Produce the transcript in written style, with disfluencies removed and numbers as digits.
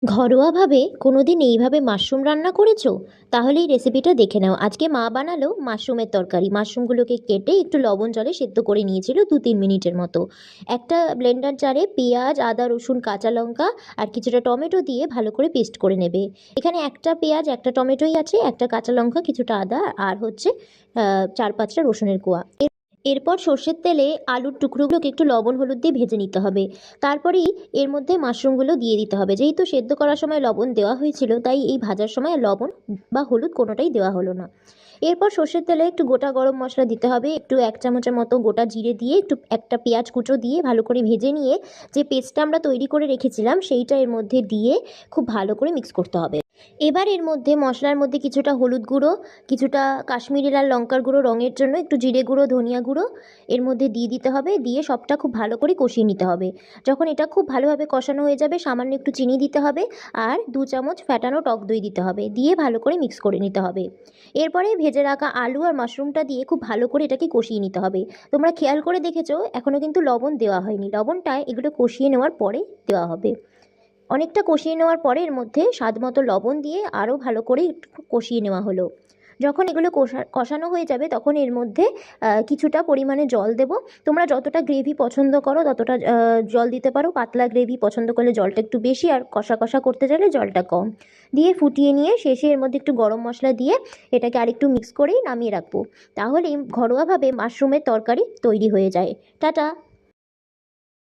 ঘরোয়াভাবে কোনোদিন এইভাবে মাশরুম রান্না করেছো? তাহলে এই রেসিপিটা দেখে নাও। আজকে মা বানালো মাশরুমের তরকারি। মাশরুমগুলোকে কেটে একটু লবণ জলে সেদ্ধ করে নিয়েছিল ২-৩ মিনিটের মতো। একটা ব্লেন্ডার জারে পেঁয়াজ, আদা, রসুন, কাঁচা লঙ্কা আর কিছুটা টমেটো দিয়ে ভালো করে পেস্ট করে নেবে। এখানে একটা পেঁয়াজ, একটা টমেটোই আছে, একটা কাঁচা লঙ্কা, কিছুটা আদা আর হচ্ছে ৪-৫টা রসুনের কোয়া। এরপর সর্ষের তেলে আলুর টুকরোগুলোকে একটু লবণ হলুদ দিয়ে ভেজে নিতে হবে। তারপরেই এর মধ্যে মাশরুমগুলো দিয়ে দিতে হবে। যেহেতু সেদ্ধ করার সময় লবণ দেওয়া হয়েছিল, তাই এই ভাজার সময় লবণ বা হলুদ কোনোটাই দেওয়া হলো না। এরপর সর্ষের তেলে একটু গোটা গরম মশলা দিতে হবে, একটু ১ চামচের মতো গোটা জিরে দিয়ে একটু একটা পেঁয়াজ কুচো দিয়ে ভালো করে ভেজে নিয়ে যে পেস্টটা আমরা তৈরি করে রেখেছিলাম সেইটা এর মধ্যে দিয়ে খুব ভালো করে মিক্স করতে হবে। এবার এর মধ্যে মশলার মধ্যে কিছুটা হলুদ গুঁড়ো, কিছুটা কাশ্মীরি লাল লঙ্কার গুঁড়ো রঙের জন্য, একটু জিরে গুঁড়ো, ধনিয়া গুঁড়ো এর মধ্যে দিয়ে দিতে হবে। দিয়ে সবটা খুব ভালো করে কষিয়ে নিতে হবে। যখন এটা খুব ভালোভাবে কষানো হয়ে যাবে, সামান্য একটু চিনি দিতে হবে আর ২ চামচ ফ্যাটানো টক দই দিতে হবে। দিয়ে ভালো করে মিক্স করে নিতে হবে। এরপরে ভেজে রাখা আলু আর মাশরুমটা দিয়ে খুব ভালো করে এটাকে কষিয়ে নিতে হবে। তোমরা খেয়াল করে দেখেছো এখনও কিন্তু লবণ দেওয়া হয়নি। লবণটা এগুলো কষিয়ে নেওয়ার পরে দেওয়া হবে। অনেকটা কষিয়ে নেওয়ার পরে এর মধ্যে স্বাদমতো লবণ দিয়ে আরও ভালো করে একটু কষিয়ে নেওয়া হলো। যখন এগুলো কষানো হয়ে যাবে তখন এর মধ্যে কিছুটা পরিমাণে জল দেব। তোমরা যতটা গ্রেভি পছন্দ করো ততটা জল দিতে পারো। পাতলা গ্রেভি পছন্দ করলে জলটা একটু বেশি, আর কষা কষা করতে চাইলে জলটা কম দিয়ে ফুটিয়ে নিয়ে শেষে এর মধ্যে একটু গরম মশলা দিয়ে এটাকে আরেকটু মিক্স করেই নামিয়ে রাখবো। তাহলেই ঘরোয়াভাবে মাশরুমের তরকারি তৈরি হয়ে যায়। টাটা।